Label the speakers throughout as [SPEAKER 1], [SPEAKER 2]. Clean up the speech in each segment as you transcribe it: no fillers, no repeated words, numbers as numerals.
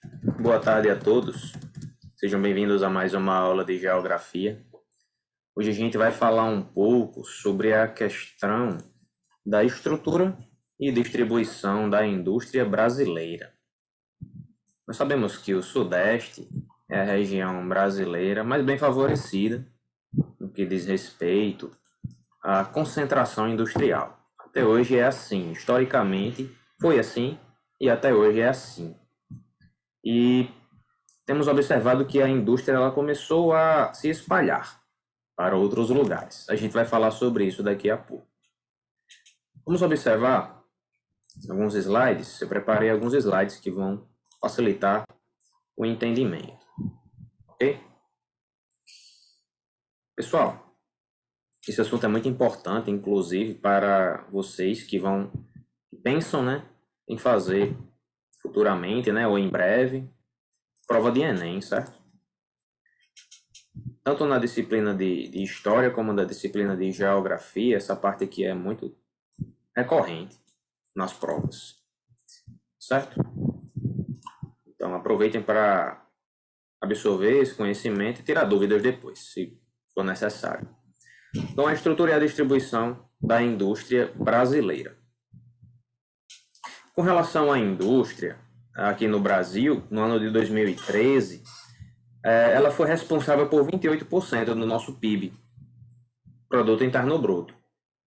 [SPEAKER 1] Boa tarde a todos. Sejam bem-vindos a mais uma aula de geografia. Hoje a gente vai falar um pouco sobre a questão da estrutura e distribuição da indústria brasileira. Nós sabemos que o Sudeste é a região brasileira mais bem favorecida no que diz respeito à concentração industrial. Até hoje é assim, historicamente foi assim e até hoje é assim. E temos observado que a indústria ela começou a se espalhar para outros lugares. A gente vai falar sobre isso daqui a pouco. Vamos observar alguns slides. Eu preparei alguns slides que vão facilitar o entendimento. Ok? Pessoal, esse assunto é muito importante, inclusive para vocês que pensam, né, em fazer futuramente, né, ou em breve, prova de Enem, certo? Tanto na disciplina de História como na disciplina de Geografia, essa parte aqui é muito recorrente nas provas, certo? Então aproveitem para absorver esse conhecimento e tirar dúvidas depois, se for necessário. Então a estrutura e a distribuição da indústria brasileira. Com relação à indústria, aqui no Brasil, no ano de 2013, ela foi responsável por 28% do nosso PIB, Produto Interno Bruto.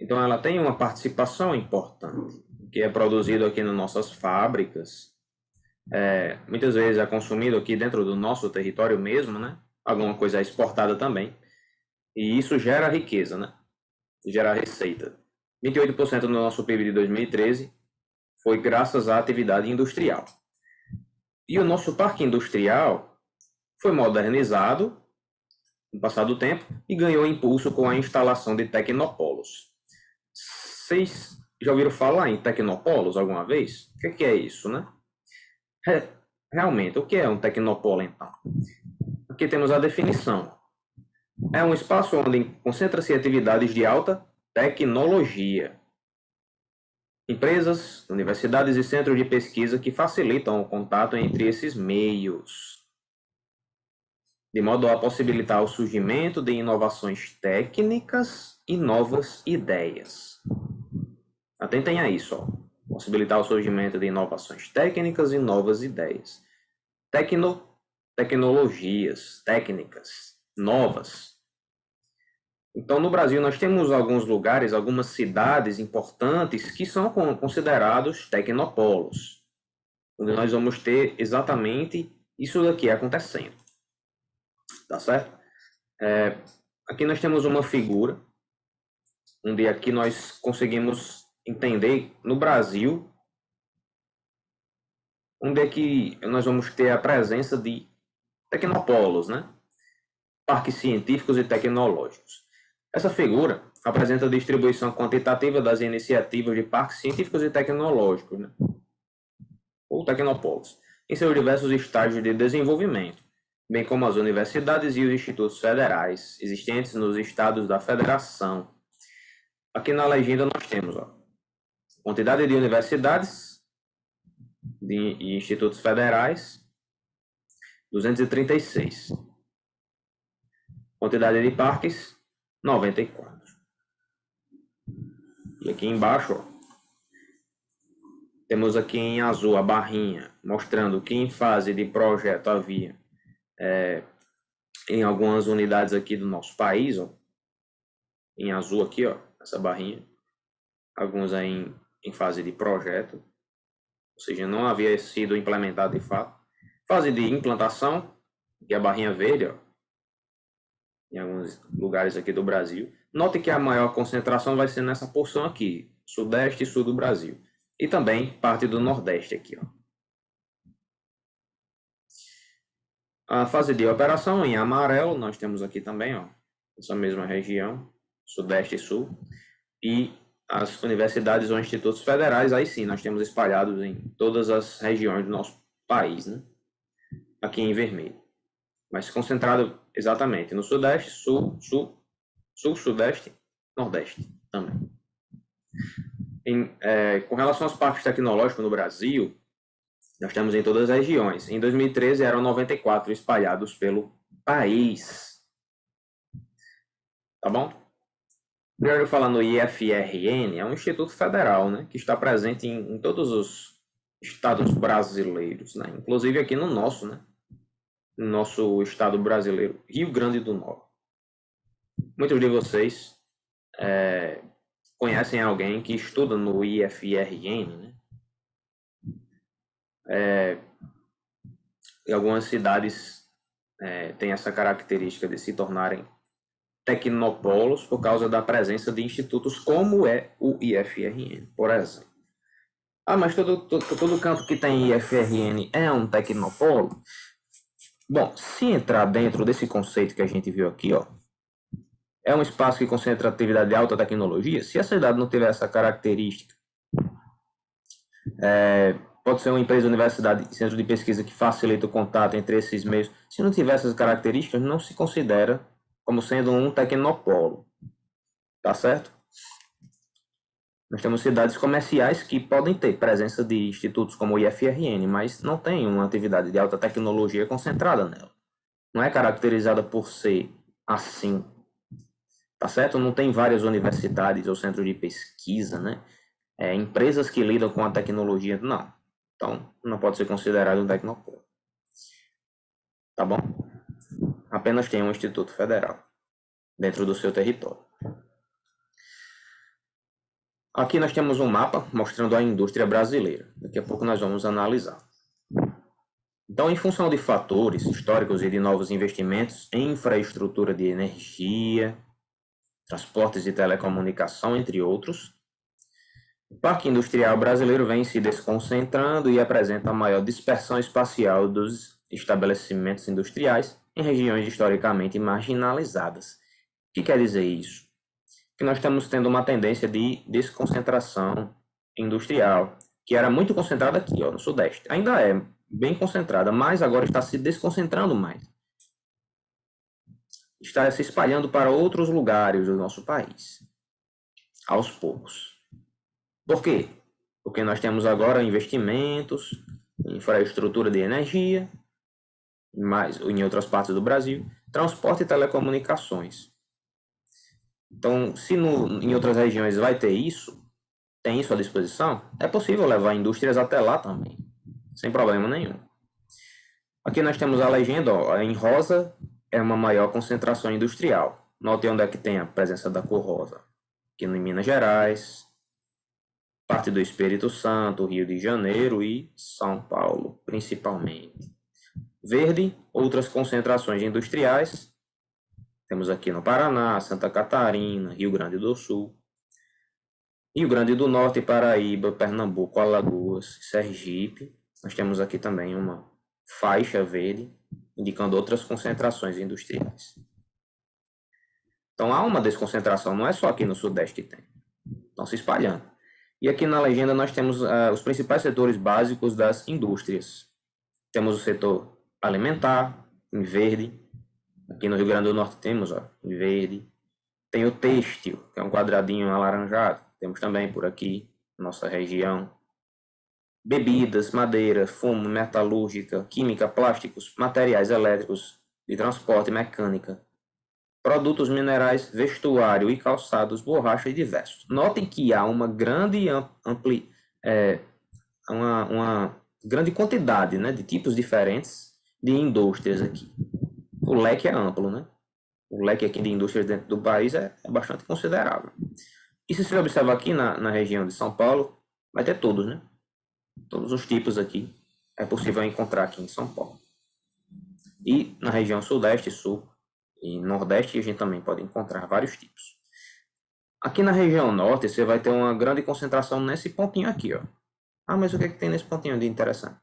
[SPEAKER 1] Então ela tem uma participação importante, que é produzido aqui nas nossas fábricas, muitas vezes é consumido aqui dentro do nosso território mesmo, né? Alguma coisa é exportada também. E isso gera riqueza, né? Gera receita. 28% do nosso PIB de 2013 foi graças à atividade industrial. E o nosso parque industrial foi modernizado no passar do tempo e ganhou impulso com a instalação de tecnopolos. Vocês já ouviram falar em tecnopolos alguma vez? O que é isso, né? Realmente, o que é um tecnopolo, então? Aqui temos a definição. É um espaço onde concentra-se atividades de alta tecnologia. Empresas, universidades e centros de pesquisa que facilitam o contato entre esses meios, de modo a possibilitar o surgimento de inovações técnicas e novas ideias. Atentem a isso, ó. Possibilitar o surgimento de inovações técnicas e novas ideias. Tecnologias, técnicas novas. Então, no Brasil, nós temos alguns lugares, algumas cidades importantes que são considerados tecnopolos, onde nós vamos ter exatamente isso daqui acontecendo. Tá certo? Aqui nós temos uma figura, onde aqui nós conseguimos entender, no Brasil, onde é que nós vamos ter a presença de tecnopolos, né? Parques científicos e tecnológicos. Essa figura apresenta a distribuição quantitativa das iniciativas de parques científicos e tecnológicos, né? Ou tecnopolos, em seus diversos estágios de desenvolvimento, bem como as universidades e os institutos federais existentes nos estados da federação. Aqui na legenda nós temos quantidade de universidades e institutos federais, 236. Quantidade de parques, 94. E aqui embaixo, temos aqui em azul a barrinha, mostrando que em fase de projeto havia em algumas unidades aqui do nosso país, em azul aqui, essa barrinha, alguns aí em fase de projeto, ou seja, não havia sido implementado de fato. Fase de implantação, que é a barrinha verde, em alguns lugares aqui do Brasil. Note que a maior concentração vai ser nessa porção aqui, sudeste e sul do Brasil. E também parte do nordeste aqui, A fase de operação em amarelo, nós temos aqui também, essa mesma região, sudeste e sul. E as universidades ou institutos federais, aí sim, nós temos espalhados em todas as regiões do nosso país, né? Aqui em vermelho. Mas concentrado exatamente no sudeste, sul, sudeste, nordeste também. Com relação aos parques tecnológicos no Brasil, Nós temos em todas as regiões. Em 2013 eram 94 espalhados pelo país. Tá bom? Primeiro falando no IFRN, é um instituto federal, né, que está presente em todos os estados brasileiros, né, inclusive aqui no nosso, né, no nosso estado brasileiro, Rio Grande do Norte. Muitos de vocês conhecem alguém que estuda no IFRN, né? Em algumas cidades têm essa característica de se tornarem tecnopolos por causa da presença de institutos como é o IFRN, por exemplo. Ah, mas todo canto que tem IFRN é um tecnopolo? Bom, se entrar dentro desse conceito que a gente viu aqui, ó, é um espaço que concentra atividade de alta tecnologia. Se a cidade não tiver essa característica, pode ser uma empresa, universidade, centro de pesquisa que facilita o contato entre esses meios. Se não tiver essas características, não se considera como sendo um tecnopolo. Tá certo? Nós temos cidades comerciais que podem ter presença de institutos como o IFRN, mas não tem uma atividade de alta tecnologia concentrada nela. Não é caracterizada por ser assim. Tá certo? Não tem várias universidades ou centros de pesquisa, né? Empresas que lidam com a tecnologia, não. Então, não pode ser considerado um tecnopolo. Tá bom? Apenas tem um instituto federal dentro do seu território. Aqui nós temos um mapa mostrando a indústria brasileira. Daqui a pouco nós vamos analisar. Então, em função de fatores históricos e de novos investimentos em infraestrutura de energia, transportes e telecomunicação, entre outros, o parque industrial brasileiro vem se desconcentrando e apresenta a maior dispersão espacial dos estabelecimentos industriais em regiões historicamente marginalizadas. O que quer dizer isso? Que nós estamos tendo uma tendência de desconcentração industrial, que era muito concentrada aqui, ó, no Sudeste. Ainda é bem concentrada, mas agora está se desconcentrando mais. Está se espalhando para outros lugares do nosso país, aos poucos. Por quê? Porque nós temos agora investimentos em infraestrutura de energia, mais em outras partes do Brasil, transporte e telecomunicações. Então, se em outras regiões vai ter isso, tem isso à disposição, é possível levar indústrias até lá também, sem problema nenhum. Aqui nós temos a legenda, ó, em rosa é uma maior concentração industrial. Note onde é que tem a presença da cor rosa. Aqui em Minas Gerais, parte do Espírito Santo, Rio de Janeiro e São Paulo, principalmente. Verde, outras concentrações industriais. Temos aqui no Paraná, Santa Catarina, Rio Grande do Sul. Rio Grande do Norte, Paraíba, Pernambuco, Alagoas, Sergipe. Nós temos aqui também uma faixa verde, indicando outras concentrações industriais. Então há uma desconcentração, não é só aqui no Sudeste que tem. Estão se espalhando. E aqui na legenda nós temos os principais setores básicos das indústrias. Temos o setor alimentar, em verde. Aqui no Rio Grande do Norte temos, ó, em verde. Tem o têxtil, que é um quadradinho alaranjado. Temos também por aqui, nossa região. Bebidas, madeira, fumo, metalúrgica, química, plásticos, materiais elétricos, de transporte, mecânica, produtos minerais, vestuário e calçados, borracha e diversos. Notem que há uma grande uma grande quantidade, né, de tipos diferentes de indústrias aqui. O leque é amplo, né? O leque aqui de indústrias dentro do país é bastante considerável. E se você observar aqui na região de São Paulo, vai ter todos, né? Todos os tipos aqui é possível encontrar aqui em São Paulo. E na região Sudeste, Sul e Nordeste a gente também pode encontrar vários tipos. Aqui na região Norte você vai ter uma grande concentração nesse pontinho aqui, ó. Ah, mas o que é que tem nesse pontinho de interessante?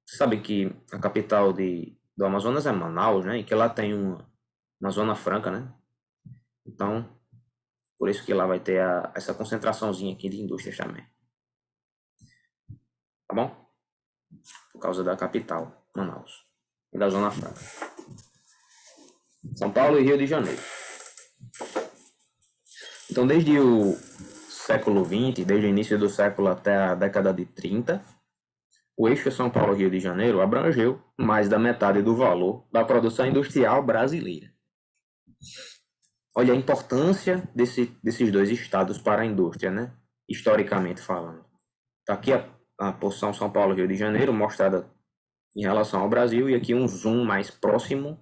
[SPEAKER 1] Você sabe que a capital do Amazonas é Manaus, né? E que lá tem uma zona franca, né? Então, por isso que lá vai ter essa concentraçãozinha aqui de indústrias também. Tá bom? Por causa da capital, Manaus, e da Zona Franca. São Paulo e Rio de Janeiro. Então, desde o século XX, desde o início do século até a década de 30, o eixo São Paulo-Rio de Janeiro abrangeu mais da metade do valor da produção industrial brasileira. Olha a importância desses dois estados para a indústria, né? Historicamente falando. Está aqui a posição São Paulo-Rio de Janeiro mostrada em relação ao Brasil e aqui um zoom mais próximo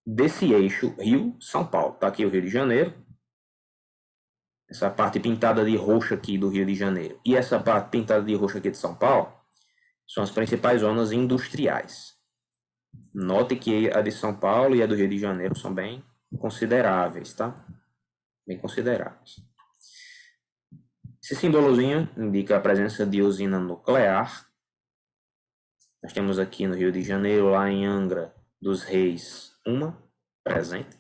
[SPEAKER 1] desse eixo Rio-São Paulo. Está aqui o Rio de Janeiro, essa parte pintada de roxo aqui do Rio de Janeiro e essa parte pintada de roxo aqui de São Paulo são as principais zonas industriais. Note que a de São Paulo e a do Rio de Janeiro são bem consideráveis, tá? Bem consideráveis. Esse símbolozinho indica a presença de usina nuclear. Nós temos aqui no Rio de Janeiro, lá em Angra dos Reis, uma presente.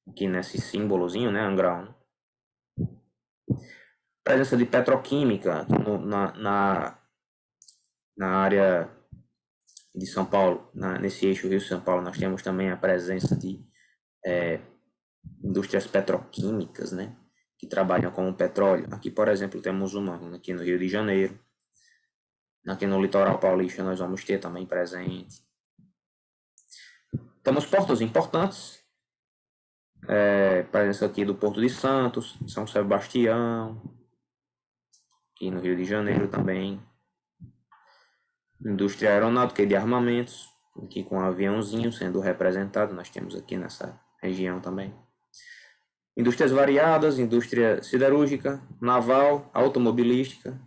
[SPEAKER 1] Aqui nesse símbolozinho, né, Angra 1. Presença de petroquímica na área de São Paulo, nesse eixo Rio-São Paulo, nós temos também a presença de indústrias petroquímicas, né, que trabalham com o petróleo. Aqui, por exemplo, temos uma aqui no Rio de Janeiro. Aqui no litoral paulista nós vamos ter também presente. Temos portos importantes. Presença aqui do Porto de Santos, São Sebastião. Aqui no Rio de Janeiro também. Indústria aeronáutica e de armamentos. Aqui com um aviãozinho sendo representado. Nós temos aqui nessa região também. Indústrias variadas, indústria siderúrgica, naval, automobilística.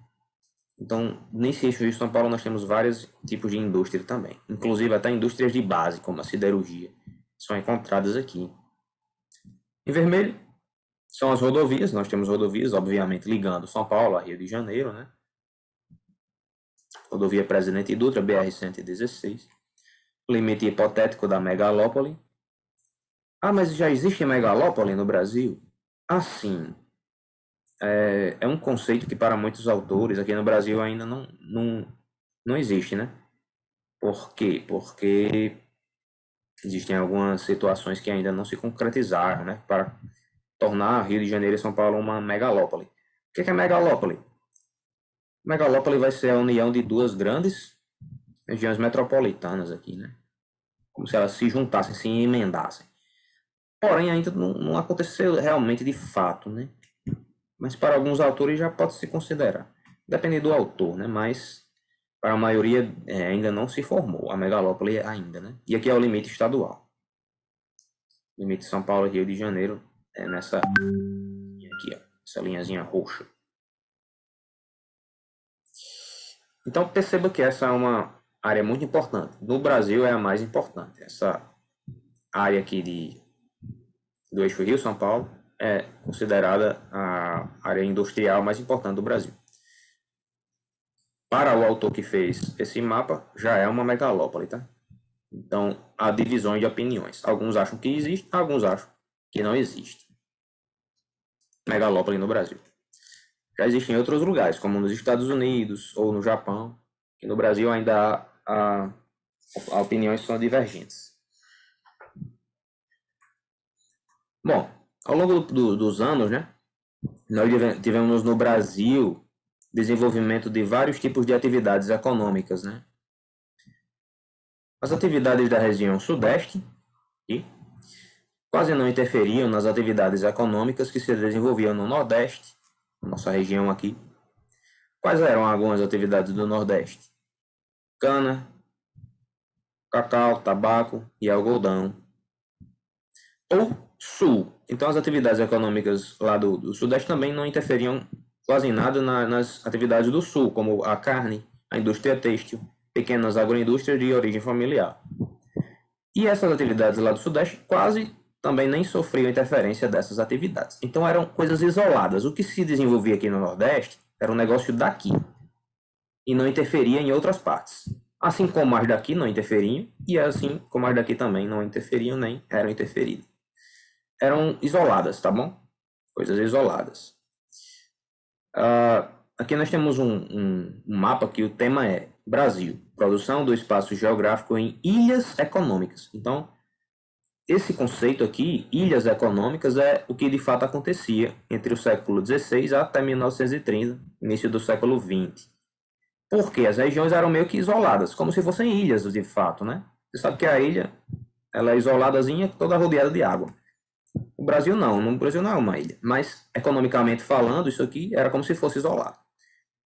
[SPEAKER 1] Então, nesse eixo de São Paulo nós temos vários tipos de indústria também. Inclusive até indústrias de base, como a siderurgia, são encontradas aqui. Em vermelho são as rodovias. Nós temos rodovias, obviamente, ligando São Paulo a Rio de Janeiro, né? Rodovia Presidente Dutra, BR-116. Limite hipotético da megalópole. Mas já existe megalópole no Brasil? Sim. É um conceito que para muitos autores aqui no Brasil ainda não existe, né? Por quê? Porque existem algumas situações que ainda não se concretizaram, né? Para tornar Rio de Janeiro e São Paulo uma megalópole. O que é megalópole? Megalópole vai ser a união de duas grandes regiões metropolitanas aqui, né? Como se elas se juntassem, se emendassem. Porém, ainda não aconteceu realmente de fato, né? Mas para alguns autores já pode se considerar. Depende do autor, né? Mas para a maioria ainda não se formou a megalópole ainda, né? E aqui é o limite estadual. Limite São Paulo e Rio de Janeiro é nessa linha aqui, ó, essa linhazinha roxa. Então perceba que essa é uma área muito importante. No Brasil é a mais importante. Essa área aqui do eixo Rio-São Paulo é considerada a área industrial mais importante do Brasil. Para o autor que fez esse mapa, já é uma megalópole, tá? Então, há divisões de opiniões. Alguns acham que existe, alguns acham que não existe megalópole no Brasil. Já existem em outros lugares, como nos Estados Unidos ou no Japão, e no Brasil ainda há opiniões são divergentes. Bom, ao longo dos anos, né, nós tivemos no Brasil desenvolvimento de vários tipos de atividades econômicas, né? As atividades da região sudeste quase não interferiam nas atividades econômicas que se desenvolviam no nordeste, nossa região aqui. Quais eram algumas atividades do nordeste? Cana, cacau, tabaco e algodão. Ou sul. Então as atividades econômicas lá do sudeste também não interferiam quase em nada nas atividades do sul, como a carne, a indústria têxtil, pequenas agroindústrias de origem familiar. E essas atividades lá do sudeste quase também nem sofriam interferência dessas atividades. Então eram coisas isoladas. O que se desenvolvia aqui no nordeste era um negócio daqui e não interferia em outras partes. Assim como as daqui não interferiam, e assim como as daqui também não interferiam nem eram interferidas. Eram isoladas, tá bom? Coisas isoladas. Aqui nós temos um mapa que o tema é Brasil, produção do espaço geográfico em ilhas econômicas. Então, esse conceito aqui, ilhas econômicas, é o que de fato acontecia entre o século XVI até 1930, início do século XX. Porque as regiões eram meio que isoladas, como se fossem ilhas de fato, né? Você sabe que a ilha ela é isoladazinha, toda rodeada de água. O Brasil não, o Brasil não é uma ilha, mas economicamente falando, isso aqui era como se fosse isolado.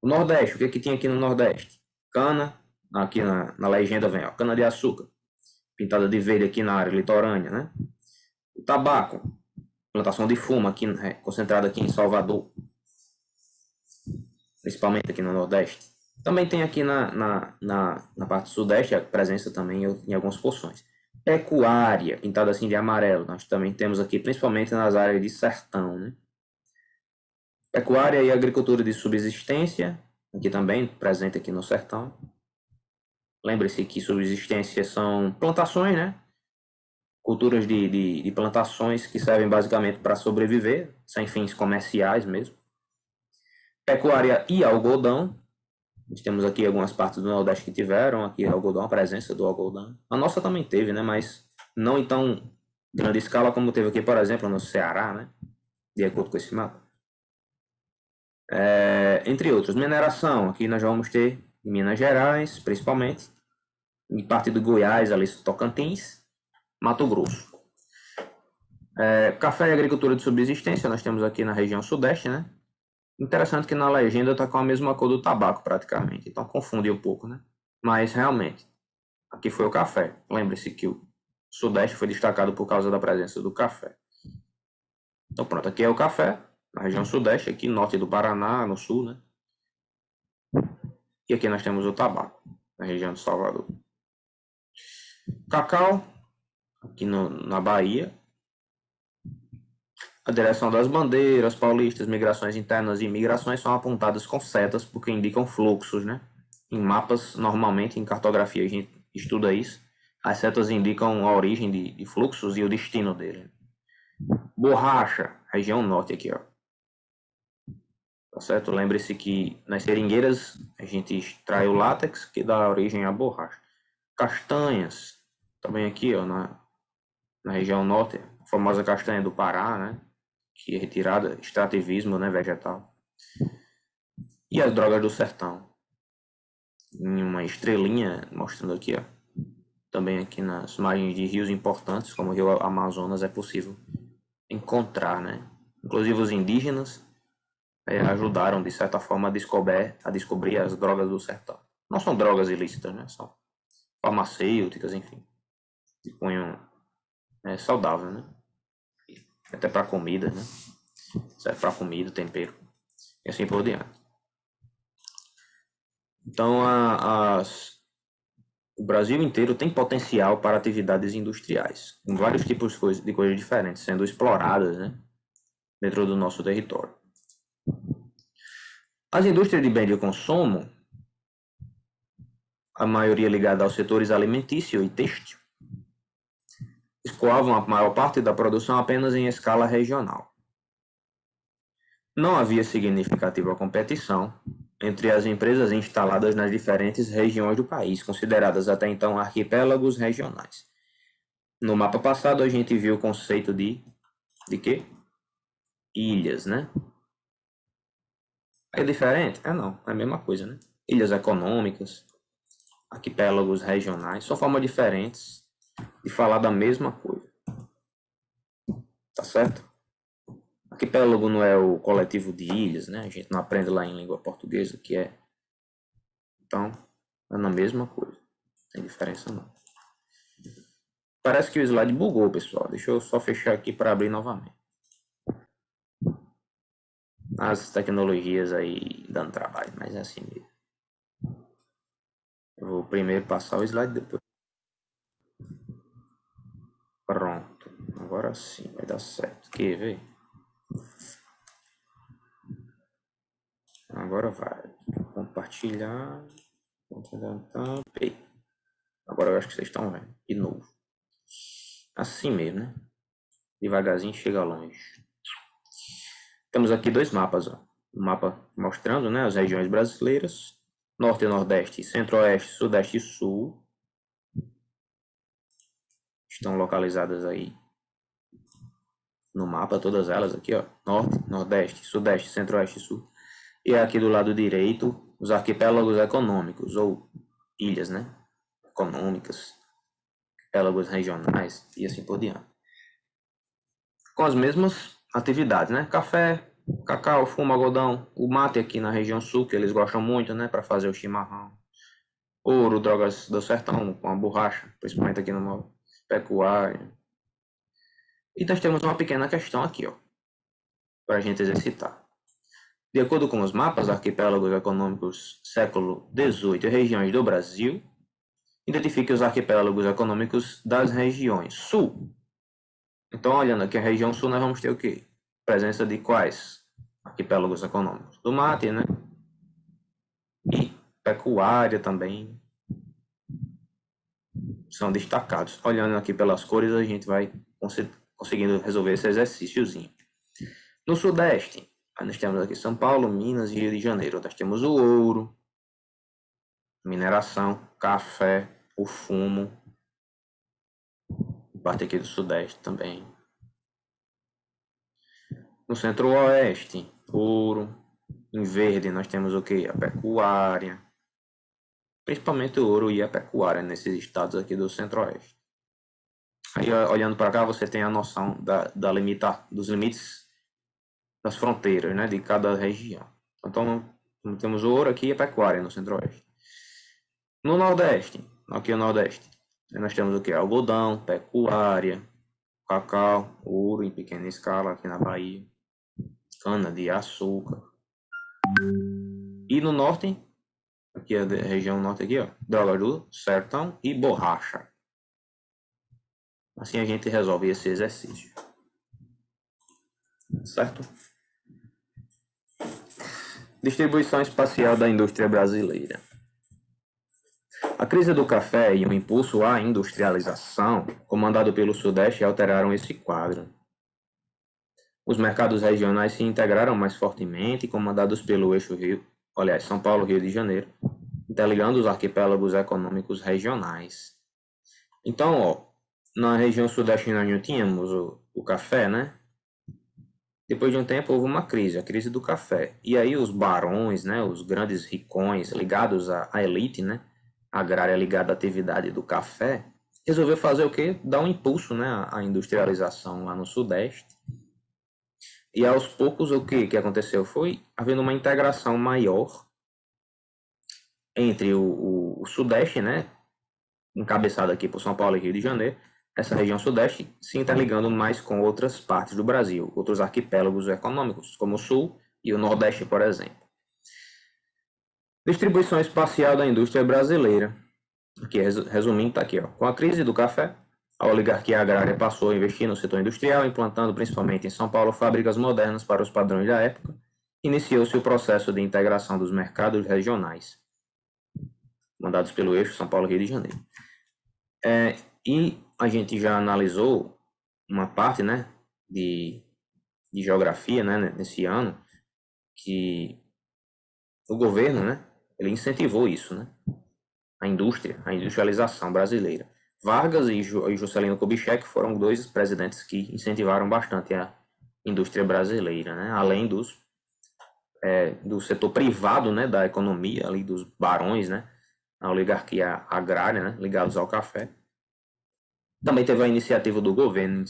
[SPEAKER 1] O Nordeste, o que, que tinha aqui no Nordeste? Cana, aqui na legenda vem, ó, cana de açúcar, pintada de verde aqui na área litorânea, né? O tabaco, plantação de fumo aqui, concentrada aqui em Salvador, principalmente aqui no Nordeste. Também tem aqui na parte sudeste a presença também em algumas porções. Pecuária, pintada assim de amarelo, nós também temos aqui, principalmente nas áreas de sertão, né? Pecuária e agricultura de subsistência, aqui também, presente aqui no sertão. Lembre-se que subsistência são plantações, né? Culturas de plantações que servem basicamente para sobreviver, sem fins comerciais mesmo. Pecuária e algodão. Nós temos aqui algumas partes do Nordeste que tiveram aqui algodão, a presença do algodão. A nossa também teve, né? Mas não em tão grande escala como teve aqui, por exemplo, no Ceará, né? De acordo com esse mapa. Entre outros, mineração. Aqui nós vamos ter em Minas Gerais, principalmente, em parte do Goiás, ali Tocantins, Mato Grosso. Café e agricultura de subsistência, nós temos aqui na região sudeste, né? Interessante que na legenda está com a mesma cor do tabaco, praticamente. Então confunde um pouco, né? Mas realmente, aqui foi o café. Lembre-se que o sudeste foi destacado por causa da presença do café. Então pronto, aqui é o café, na região sudeste, aqui norte do Paraná, no sul, né? E aqui nós temos o tabaco, na região de Salvador. Cacau, aqui na Bahia. A direção das bandeiras paulistas, migrações internas e imigrações são apontadas com setas porque indicam fluxos, né? Em mapas, normalmente, em cartografia, a gente estuda isso. As setas indicam a origem de fluxos e o destino dele. Borracha, região norte aqui, ó. Tá certo? Lembre-se que nas seringueiras a gente extrai o látex que dá origem à borracha. Castanhas, também aqui, ó, na região norte, a famosa castanha do Pará, né? Que é retirada, extrativismo, né, vegetal. E as drogas do sertão. Em uma estrelinha, mostrando aqui, ó. Também aqui nas margens de rios importantes, como o rio Amazonas, é possível encontrar, né? Inclusive os indígenas ajudaram, de certa forma, a descobrir as drogas do sertão. Não são drogas ilícitas, né? São farmacêuticas, enfim. De cunho saudável, né? Até para comida, né? Serve para comida, tempero. E assim por diante. Então, o Brasil inteiro tem potencial para atividades industriais, com vários tipos de coisas diferentes sendo exploradas, né, dentro do nosso território. As indústrias de bem de consumo, a maioria ligada aos setores alimentício e têxtil, escoavam a maior parte da produção apenas em escala regional. Não havia significativa competição entre as empresas instaladas nas diferentes regiões do país, consideradas até então arquipélagos regionais. No mapa passado a gente viu o conceito de quê? Ilhas, né? É diferente? Não, é a mesma coisa, né? Ilhas econômicas, arquipélagos regionais, são formas diferentes de falar da mesma coisa. Tá certo? Arquipélago não é o coletivo de ilhas, né? A gente não aprende lá em língua portuguesa que é. Então, é na mesma coisa. Não tem diferença não. Parece que o slide bugou, pessoal. Deixa eu só fechar aqui para abrir novamente. As tecnologias aí dando trabalho, mas é assim mesmo. Eu vou primeiro passar o slide, depois. Pronto. Agora sim, vai dar certo. Quer ver? Agora vai. Compartilhar. Agora eu acho que vocês estão vendo. De novo. Assim mesmo, né? Devagarzinho chega longe. Temos aqui dois mapas, ó. Um mapa mostrando, né, as regiões brasileiras, norte e nordeste, centro-oeste, sudeste e sul. Estão localizadas aí no mapa, todas elas aqui, ó. Norte, nordeste, sudeste, centro-oeste e sul. E aqui do lado direito, os arquipélagos econômicos, ou ilhas, né? Econômicas, arquipélagos regionais e assim por diante. Com as mesmas atividades, né? Café, cacau, fumo, algodão, o mate aqui na região sul, que eles gostam muito, né? Para fazer o chimarrão. Ouro, drogas do sertão, com a borracha, principalmente aqui no norte, pecuária. E nós temos uma pequena questão aqui, ó, para a gente exercitar. De acordo com os mapas arquipélagos econômicos século XVIII e regiões do Brasil, identifique os arquipélagos econômicos das regiões sul. Então, olhando aqui a região sul, nós vamos ter o quê? Presença de quais arquipélagos econômicos? Do mate, né? E pecuária também são destacados. Olhando aqui pelas cores, a gente vai conseguindo resolver esse exercíciozinho. No Sudeste, nós temos aqui São Paulo, Minas e Rio de Janeiro. Nós temos o ouro, mineração, café, o fumo, parte aqui do Sudeste também. No Centro-Oeste, ouro. Em verde, nós temos o que? A pecuária. Principalmente o ouro e a pecuária nesses estados aqui do Centro-Oeste. Aí, olhando para cá, você tem a noção dos limites das fronteiras, né, de cada região. Então, temos o ouro aqui e a pecuária no Centro-Oeste. No Nordeste, aqui no Nordeste, nós temos o que? Algodão, pecuária, cacau, ouro em pequena escala aqui na Bahia, cana de açúcar. E no Norte, aqui a região norte aqui, ó, droga do sertão e borracha. Assim a gente resolve esse exercício. Certo? Distribuição espacial da indústria brasileira. A crise do café e o impulso à industrialização, comandado pelo Sudeste, alteraram esse quadro. Os mercados regionais se integraram mais fortemente, comandados pelo eixo São Paulo, Rio de Janeiro, interligando os arquipélagos econômicos regionais. Então, ó, na região sudeste nós não tínhamos o café, né? Depois de um tempo houve uma crise, a crise do café. E aí os barões, né, os grandes ricões ligados à elite, né, agrária ligada à atividade do café, resolveu fazer o quê? Dar um impulso, né, à industrialização lá no Sudeste. E aos poucos o que aconteceu foi havendo uma integração maior entre o Sudeste, né, encabeçado aqui por São Paulo e Rio de Janeiro, essa região Sudeste se interligando mais com outras partes do Brasil, outros arquipélagos econômicos, como o Sul e o Nordeste, por exemplo. Distribuição espacial da indústria brasileira. Aqui, resumindo, está aqui, ó. Com a crise do café, a oligarquia agrária passou a investir no setor industrial, implantando principalmente em São Paulo fábricas modernas para os padrões da época. Iniciou-se o processo de integração dos mercados regionais, mandados pelo eixo São Paulo-Rio de Janeiro. E a gente já analisou uma parte, né, de geografia, né, nesse ano, que o governo, né, ele incentivou isso, né, a industrialização brasileira. Vargas e Juscelino Kubitschek foram dois presidentes que incentivaram bastante a indústria brasileira, né, além do setor privado, né, da economia, ali dos barões, né, a oligarquia agrária, né, ligados ao café. Também teve a iniciativa do governo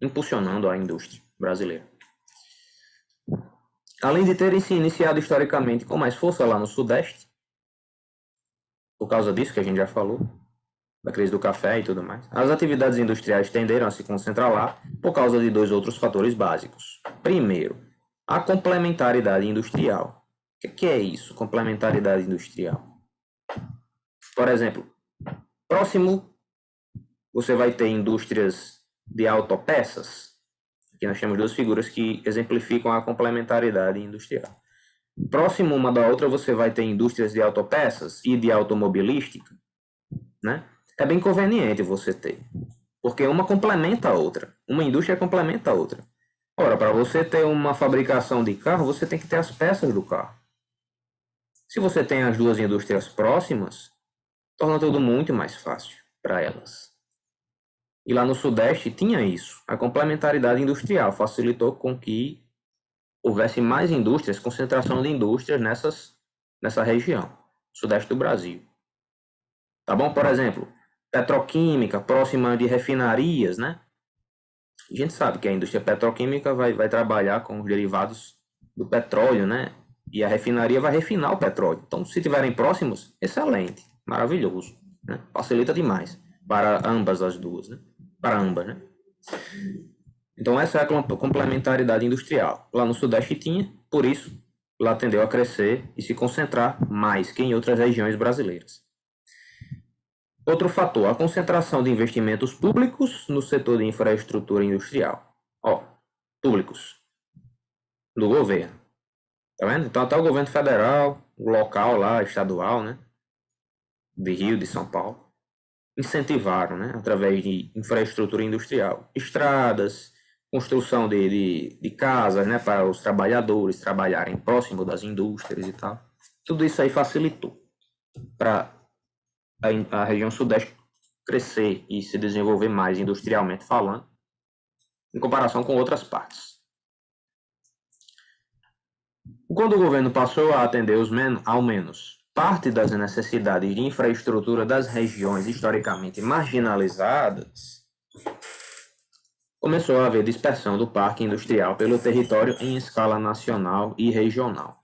[SPEAKER 1] impulsionando a indústria brasileira. Além de terem se iniciado historicamente com mais força lá no Sudeste, por causa disso que a gente já falou, da crise do café e tudo mais, as atividades industriais tenderam a se concentrar lá por causa de dois outros fatores básicos. Primeiro, a complementaridade industrial. O que é isso, complementaridade industrial? Por exemplo, próximo você vai ter indústrias de autopeças. Aqui nós temos duas figuras que exemplificam a complementaridade industrial. Próximo uma da outra, você vai ter indústrias de autopeças e de automobilística, né? É bem conveniente você ter, porque uma complementa a outra. Uma indústria complementa a outra. Ora, para você ter uma fabricação de carro, você tem que ter as peças do carro. Se você tem as duas indústrias próximas, torna tudo muito mais fácil para elas. E lá no Sudeste tinha isso. A complementaridade industrial facilitou com que houvesse mais indústrias, concentração de indústrias nessas nessa região, sudeste do Brasil. Tá bom? Por exemplo, petroquímica, próxima de refinarias, né? A gente sabe que a indústria petroquímica vai trabalhar com os derivados do petróleo, né? E a refinaria vai refinar o petróleo. Então, se estiverem próximos, excelente, maravilhoso, né? Facilita demais para ambas as duas, né? Para ambas, né? Então, essa é a complementaridade industrial. Lá no Sudeste tinha, por isso, lá tendeu a crescer e se concentrar mais que em outras regiões brasileiras. Outro fator, a concentração de investimentos públicos no setor de infraestrutura industrial. Públicos, do governo. Tá vendo? Então, até o governo federal, local lá, estadual, né? De Rio, de São Paulo, incentivaram, né? Através de infraestrutura industrial. Estradas, construção de casas, né? Para os trabalhadores trabalharem próximo das indústrias e tal. Tudo isso aí facilitou para a região sudeste crescer e se desenvolver mais industrialmente falando, em comparação com outras partes. Quando o governo passou a atender ao menos parte das necessidades de infraestrutura das regiões historicamente marginalizadas, começou a haver dispersão do parque industrial pelo território em escala nacional e regional.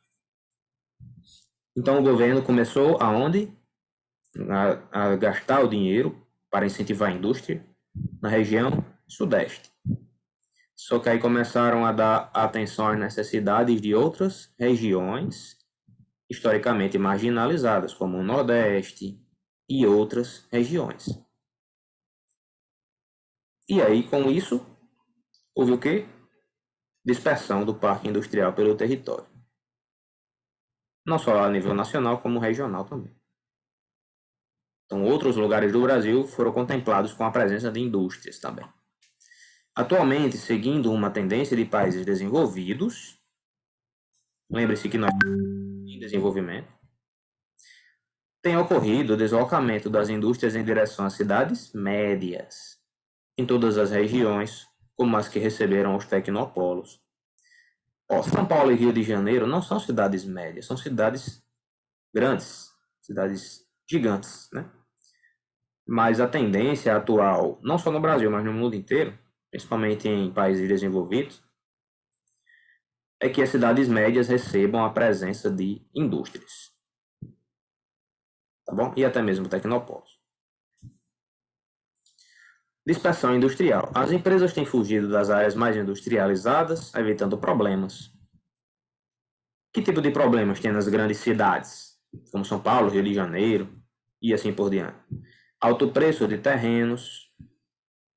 [SPEAKER 1] Então o governo começou aonde? A gastar o dinheiro para incentivar a indústria na região sudeste. Só que aí começaram a dar atenção às necessidades de outras regiões historicamente marginalizadas, como o Nordeste e outras regiões. E aí, com isso, houve o quê? Dispersão do parque industrial pelo território. Não só a nível nacional, como regional também. Então, outros lugares do Brasil foram contemplados com a presença de indústrias também. Atualmente, seguindo uma tendência de países desenvolvidos, lembre-se que nós estamos em desenvolvimento, tem ocorrido o deslocamento das indústrias em direção às cidades médias, em todas as regiões, como as que receberam os tecnopolos. São Paulo e Rio de Janeiro não são cidades médias, são cidades grandes, cidades gigantes, né? Mas a tendência atual, não só no Brasil, mas no mundo inteiro, principalmente em países desenvolvidos, é que as cidades médias recebam a presença de indústrias. Tá bom? E até mesmo tecnopolos. Dispersão industrial. As empresas têm fugido das áreas mais industrializadas, evitando problemas. Que tipo de problemas tem nas grandes cidades, como São Paulo, Rio de Janeiro e assim por diante? Alto preço de terrenos,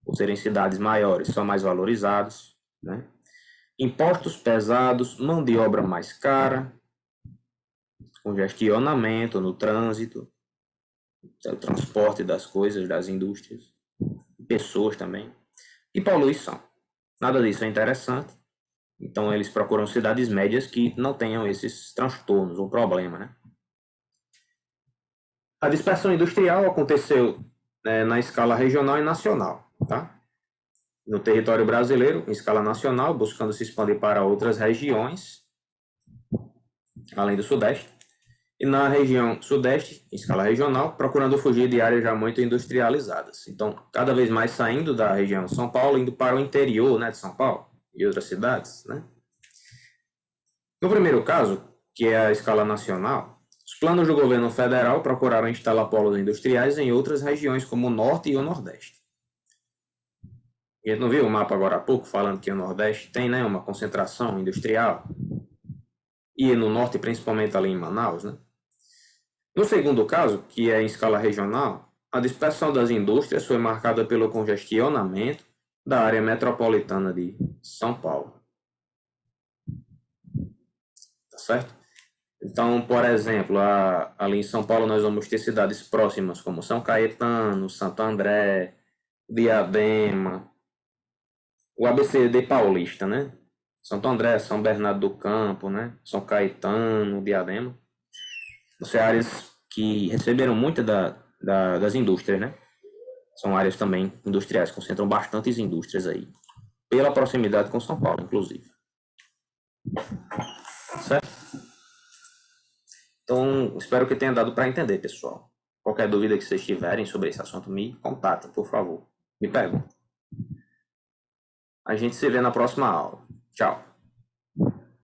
[SPEAKER 1] por serem cidades maiores, são mais valorizados, né? Impostos pesados, mão de obra mais cara, congestionamento no trânsito, o transporte das coisas, das indústrias, pessoas também, e poluição. Nada disso é interessante, então eles procuram cidades médias que não tenham esses transtornos ou problema, né? A dispersão industrial aconteceu na escala regional e nacional, tá? No território brasileiro, em escala nacional, buscando se expandir para outras regiões, além do Sudeste, e na região Sudeste, em escala regional, procurando fugir de áreas já muito industrializadas. Então, cada vez mais saindo da região de São Paulo, indo para o interior, né, de São Paulo e outras cidades, né? No primeiro caso, que é a escala nacional, os planos do governo federal procuraram instalar polos industriais em outras regiões, como o Norte e o Nordeste. A gente não viu o mapa agora há pouco falando que o Nordeste tem, né, uma concentração industrial? E no Norte, principalmente ali em Manaus, né? No segundo caso, que é em escala regional, a dispersão das indústrias foi marcada pelo congestionamento da área metropolitana de São Paulo. Tá certo? Então, por exemplo, ali em São Paulo nós vamos ter cidades próximas como São Caetano, Santo André, Diadema, o ABCD paulista, né? Santo André, São Bernardo do Campo, né? São Caetano, Diadema. São áreas que receberam muita das indústrias, né? São áreas também industriais, concentram bastantes indústrias aí, pela proximidade com São Paulo, inclusive. Certo? Então, espero que tenha dado para entender, pessoal. Qualquer dúvida que vocês tiverem sobre esse assunto, me contatem, por favor. Me perguntem. A gente se vê na próxima aula. Tchau.